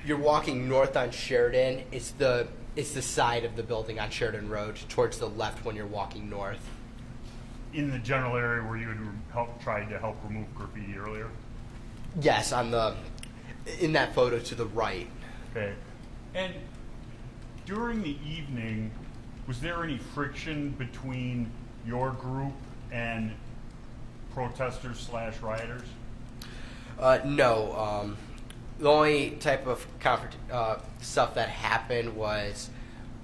You're walking north on Sheridan. It's the side of the building on Sheridan Road towards the left when you're walking north. In the general area where you had tried to help remove graffiti earlier? Yes, in that photo to the right. Okay. And during the evening, was there any friction between your group and protesters / rioters? No. The only type of stuff that happened was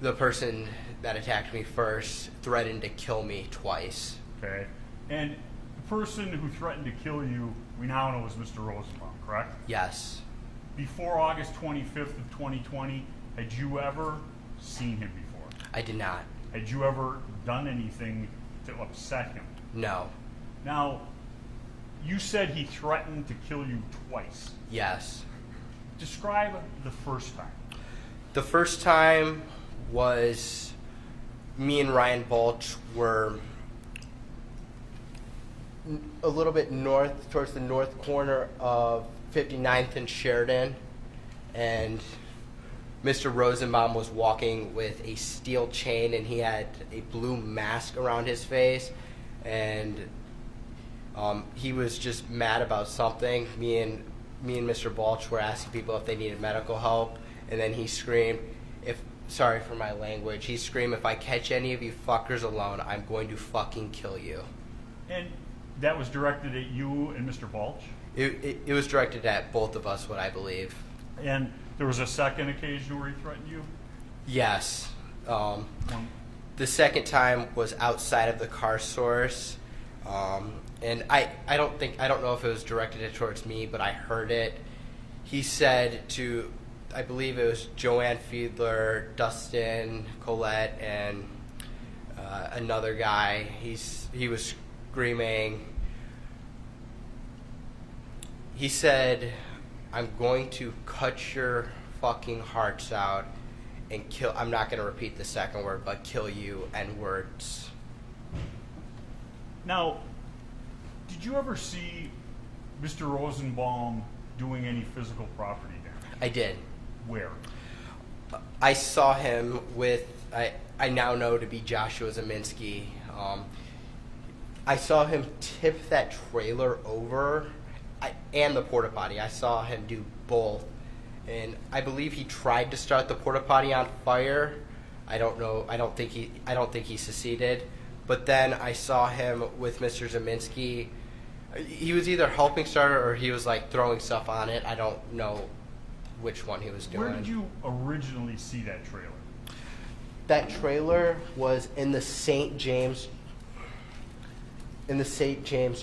the person that attacked me first threatened to kill me twice. Okay. And the person who threatened to kill you, we now know was Mr. Rosenbaum, correct? Yes. Before August 25th of 2020, had you ever seen him before? I did not. Had you ever done anything to upset him? No. Now, you said he threatened to kill you twice. Yes. Describe the first time. The first time was me and Ryan Balch were a little bit north, towards the north corner of 59th and Sheridan, and Mr. Rosenbaum was walking with a steel chain, and he had a blue mask around his face, and he was just mad about something. Me and Mr. Balch were asking people if they needed medical help, and then he screamed, sorry for my language, he screamed, "If I catch any of you fuckers alone, I'm going to fucking kill you." And that was directed at you and Mr. Balch? It was directed at both of us, what I believe. And there was a second occasion where he threatened you? Yes. The second time was outside of the car source. And I don't know if it was directed towards me, but I heard it. He said to, I believe it was Joanne Fiedler, Dustin, Colette, and another guy. He was screaming. He said, "I'm going to cut your fucking hearts out and kill." I'm not going to repeat the second word, but kill you, N-words. Now, did you ever see Mr. Rosenbaum doing any physical property damage? I did. Where? I saw him with, I now know to be Joshua Zeminski. I saw him tip that trailer over and the porta potty. I saw him do both. And I believe he tried to start the porta potty on fire. I don't know. I don't think he succeeded. But then I saw him with Mr. Zeminski. He was either helping start it or he was like throwing stuff on it. I don't know which one he was doing. Where did you originally see that trailer? That trailer was in the St. James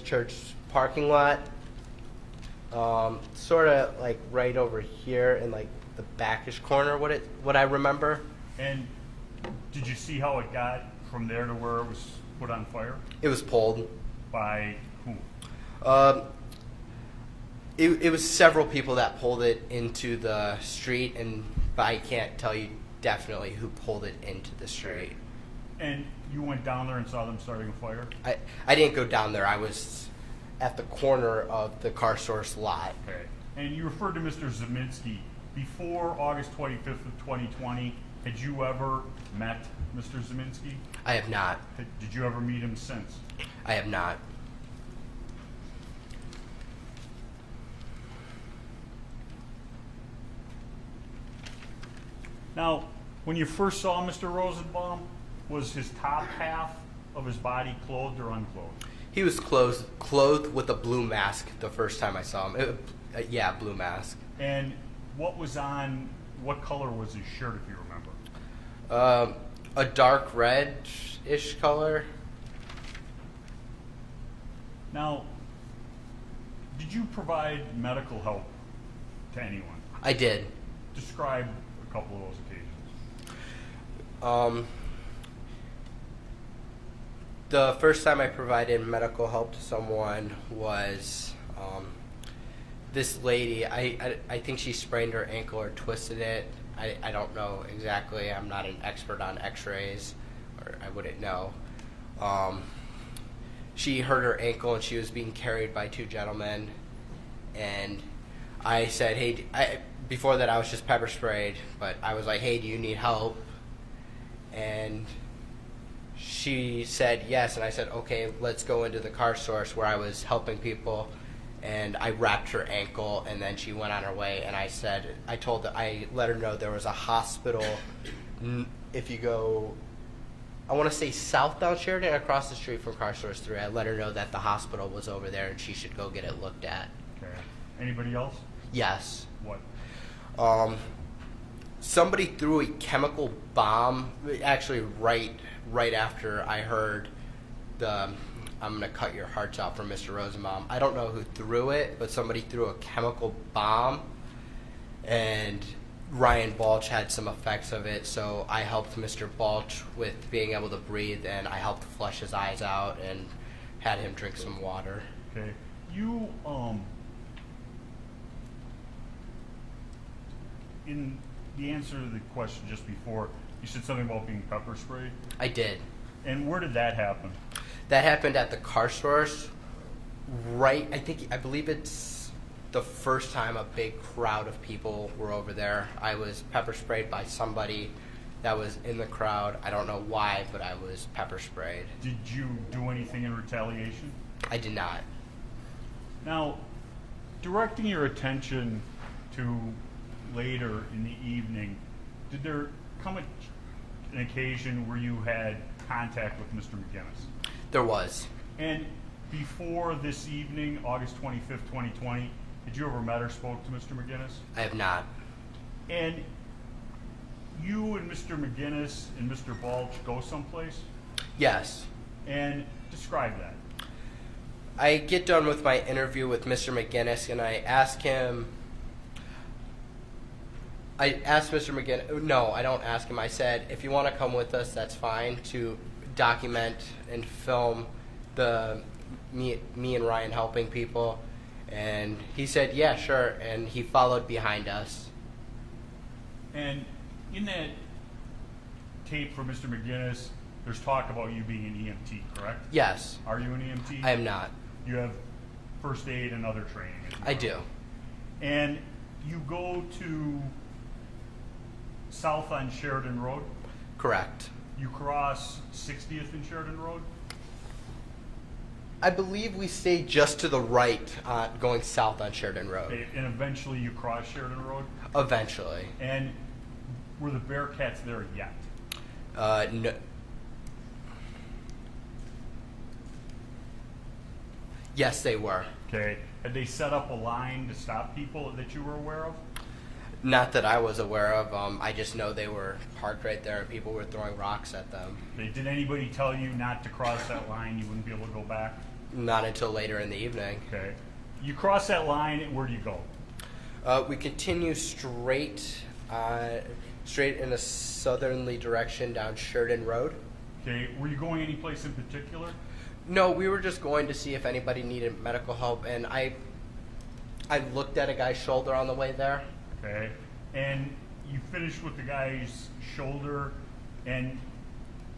Church parking lot. Sort of like right over here in like the backish corner, what I remember. And did you see how it got from there to where it was put on fire? It was pulled. By whom? It was several people that pulled it into the street, but I can't tell you definitely who pulled it into the street. And you went down there and saw them starting a fire? I didn't go down there. I was at the corner of the car source lot. Okay. And you referred to Mr. Zeminski. Before August 25th of 2020, had you ever met Mr. Zeminski? I have not. Did you ever meet him since? I have not. Now, when you first saw Mr. Rosenbaum, was his top half of his body clothed or unclothed? He was clothed with a blue mask the first time I saw him. Yeah, blue mask. And what color was his shirt, if you remember? A dark red-ish color. Now, did you provide medical help to anyone? I did. Describe a couple of those occasions. The first time I provided medical help to someone was this lady. I think she sprained her ankle or twisted it. I don't know exactly. I'm not an expert on x-rays, or I wouldn't know. She hurt her ankle and she was being carried by two gentlemen, and I said, hey, before that I was just pepper sprayed, but I was like, hey, do you need help? And she said yes, and I said, okay, let's go into the car source where I was helping people, and I wrapped her ankle, and then she went on her way, and I let her know there was a hospital if you go, I want to say southbound Sheridan, across the street from car source 3. I let her know that the hospital was over there, and she should go get it looked at. Okay. Anybody else? Yes. What? Somebody threw a chemical bomb, actually right after I heard I'm going to cut your hearts out from Mr. Rosenbaum. I don't know who threw it, but somebody threw a chemical bomb, and Ryan Balch had some effects of it, so I helped Mr. Balch with being able to breathe, and I helped flush his eyes out and had him drink some water. Okay. You, in the answer to the question just before, you said something about being pepper sprayed? I did. And where did that happen? That happened at the car source, I believe it's the first time a big crowd of people were over there. I was pepper sprayed by somebody that was in the crowd. I don't know why, but I was pepper sprayed. Did you do anything in retaliation? I did not. Now, directing your attention to later in the evening, did there come an occasion where you had contact with Mr. McGinnis? There was. And before this evening, August 25th, 2020, had you ever met or spoke to Mr. McGinnis? I have not. And you and Mr. McGinnis and Mr. Balch go someplace? Yes. And describe that. I get done with my interview with Mr. McGinnis, and I ask Mr. McGinnis, no, I don't ask him. I said, if you want to come with us, that's fine, to document and film me and Ryan helping people. And he said, yeah, sure, and he followed behind us. And in that tape for Mr. McGinnis, there's talk about you being an EMT, correct? Yes. Are you an EMT? I am not. You have first aid and other training? I do. And you go to south on Sheridan Road? Correct. You cross 60th and Sheridan Road? I believe we stay just to the right going south on Sheridan Road. And eventually you cross Sheridan Road? Eventually. And were the Bearcats there yet? No. Yes, they were. Okay. Had they set up a line to stop people that you were aware of? Not that I was aware of. I just know they were parked right there and people were throwing rocks at them. Okay. Did anybody tell you not to cross that line? You wouldn't be able to go back? Not until later in the evening. Okay. You cross that line, where do you go? We continue straight in a southerly direction down Sheridan Road. Okay. Were you going any place in particular? No, we were just going to see if anybody needed medical help, and I looked at a guy's shoulder on the way there. Okay. And you finish with the guy's shoulder, and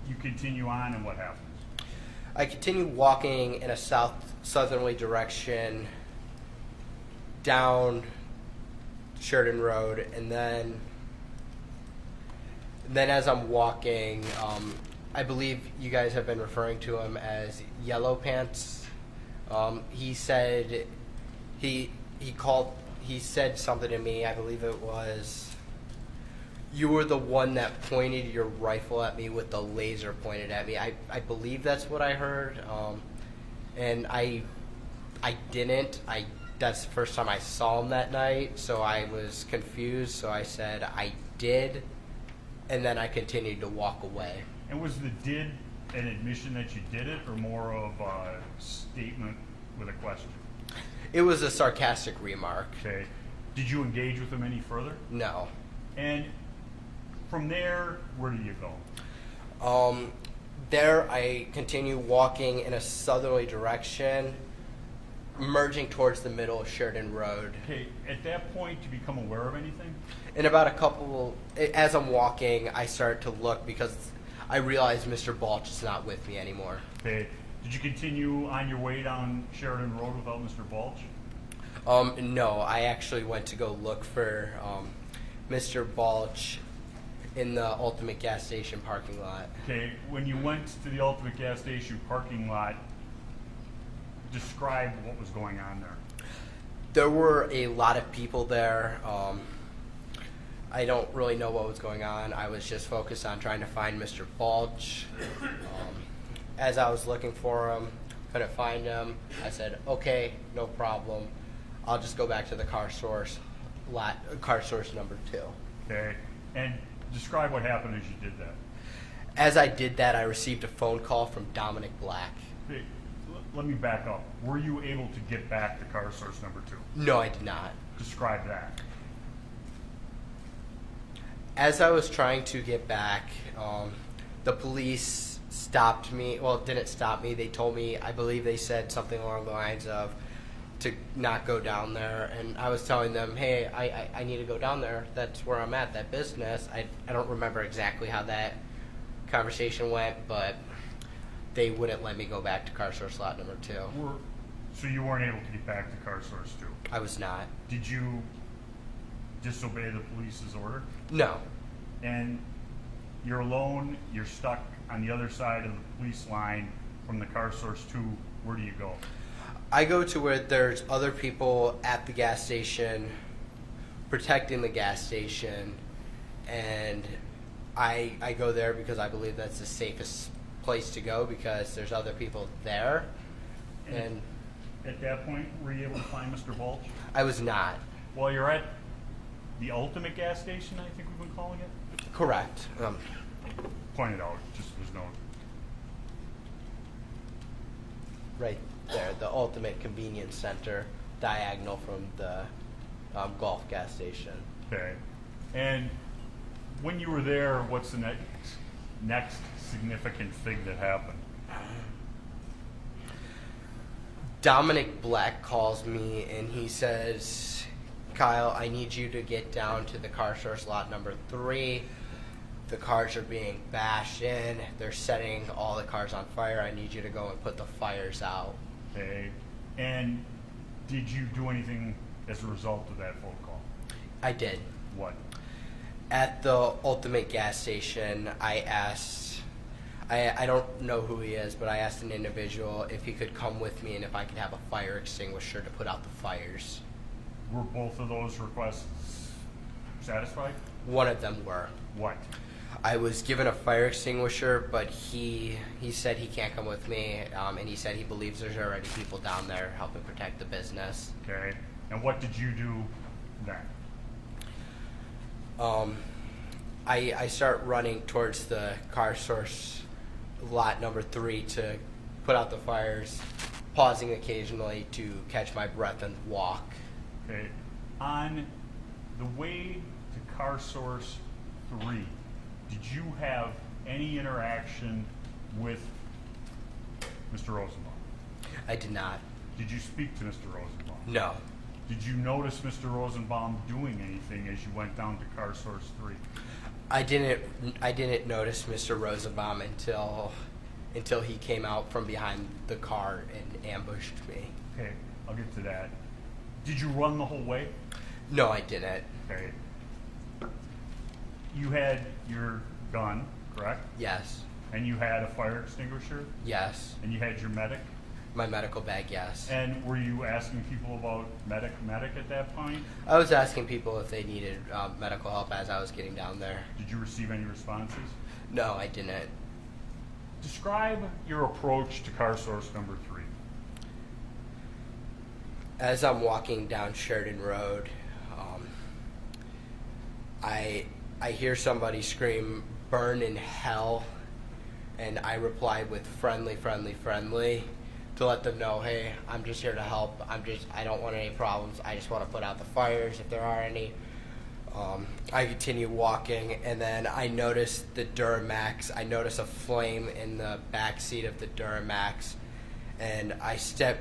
you continue on, and what happens? I continue walking in a southerly direction down Sheridan Road, and then as I'm walking, I believe you guys have been referring to him as Yellow Pants. He said he said something to me. I believe it was, you were the one that pointed your rifle at me with the laser pointed at me. I believe that's what I heard. And I didn't. That's the first time I saw him that night, so I was confused. So I said I did, and then I continued to walk away. And was the did an admission that you did it, or more of a statement with a question? It was a sarcastic remark. Okay. Did you engage with him any further? No. And from there, where did you go? There I continue walking in a southerly direction, merging towards the middle of Sheridan Road. Okay. At that point, did you become aware of anything? In about as I'm walking, I start to look because I realize Mr. Balch is not with me anymore. Okay. Did you continue on your way down Sheridan Road without Mr. Balch? No, I actually went to go look for Mr. Balch in the Ultimate gas station parking lot. Okay, when you went to the Ultimate gas station parking lot, describe what was going on there. There were a lot of people there. I don't really know what was going on. I was just focused on trying to find Mr. Balch. As I was looking for him, couldn't find him. I said, okay, no problem. I'll just go back to the car source number 2. Okay, and describe what happened as you did that. As I did that, I received a phone call from Dominic Black. Okay, let me back up. Were you able to get back to car source number 2? No, I did not. Describe that. As I was trying to get back, the police stopped me. Well, didn't stop me. They told me, I believe they said something along the lines of to not go down there. And I was telling them, hey, I need to go down there. That's where I'm at, that business. I don't remember exactly how that conversation went, but they wouldn't let me go back to car source lot number 2. So you weren't able to get back to car source 2? I was not. Did you disobey the police's order? No. And you're alone, you're stuck on the other side of the police line from the car source 2. Where do you go? I go to where there's other people at the gas station protecting the gas station, and I go there because I believe that's the safest place to go because there's other people there. And at that point, were you able to find Mr. Balch? I was not. While you're at the Ultimate gas station, I think we've been calling it? Correct. Point it out, just there's no... Right there, the Ultimate Convenience Center, diagonal from the Golf gas station. Okay. And when you were there, what's the next significant thing that happened? Dominic Black calls me and he says, Kyle, I need you to get down to the car source lot number 3. The cars are being bashed in. They're setting all the cars on fire. I need you to go and put the fires out. Okay. And did you do anything as a result of that phone call? I did. What? At the Ultimate gas station, I asked, I don't know who he is, but I asked an individual if he could come with me and if I could have a fire extinguisher to put out the fires. Were both of those requests satisfied? One of them were. What? I was given a fire extinguisher, but he said he can't come with me, and he said he believes there's already people down there helping protect the business. Okay. And what did you do then? I start running towards the car source lot number 3 to put out the fires, pausing occasionally to catch my breath and walk. Okay. On the way to car source 3, did you have any interaction with Mr. Rosenbaum? I did not. Did you speak to Mr. Rosenbaum? No. Did you notice Mr. Rosenbaum doing anything as you went down to car source 3? I didn't notice Mr. Rosenbaum until he came out from behind the car and ambushed me. Okay, I'll get to that. Did you run the whole way? No, I didn't. Okay. You had your gun, correct? Yes. And you had a fire extinguisher? Yes. And you had your medic? My medical bag, yes. And were you asking people about medic at that point? I was asking people if they needed medical help as I was getting down there. Did you receive any responses? No, I didn't. Describe your approach to car source number 3. As I'm walking down Sheridan Road, I hear somebody scream, "Burn in hell," and I reply with friendly, friendly, friendly to let them know, hey, I'm just here to help. I don't want any problems. I just want to put out the fires if there are any. I continue walking, and then I notice the Duramax. I notice a flame in the back seat of the Duramax, and I step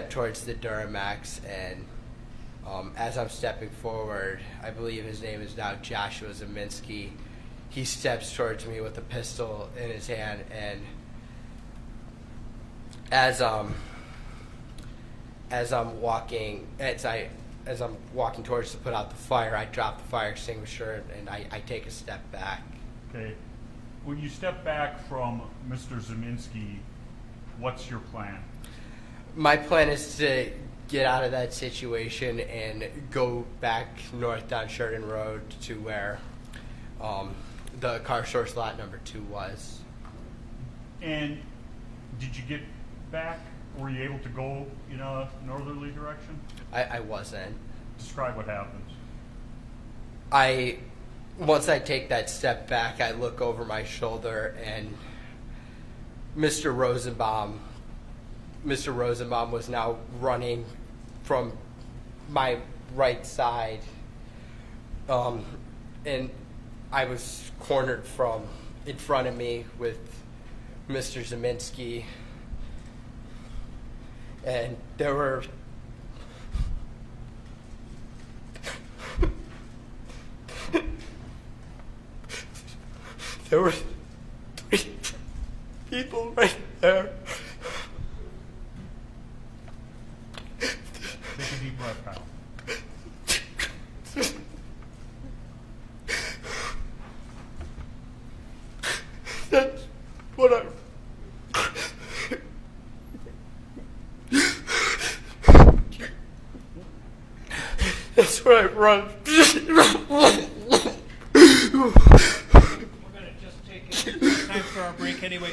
towards the Duramax, and as I'm stepping forward, I believe his name is now Joshua Zeminski. He steps towards me with a pistol in his hand, and as as I'm walking towards to put out the fire, I drop the fire extinguisher and I take a step back. Okay. When you step back from Mr. Zeminski, what's your plan? My plan is to get out of that situation and go back north down Sheridan Road to where the car source lot number 2 was. And did you get back? Were you able to go in a northerly direction? I wasn't. Describe what happens. Once I take that step back, I look over my shoulder and Mr. Rosenbaum was now running from my right side, and I was cornered from in front of me with Mr. Zeminski, and there were there were 3 people right there. Take a deep breath, Kyle. That's what I. That's what I run. We're going to just take time for our break anyway.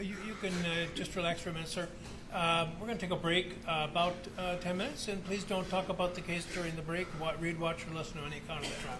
You can just relax for a minute, sir. We're going to take a break about 10 minutes, and please don't talk about the case during the break. Read, watch, or listen to any account of the trial.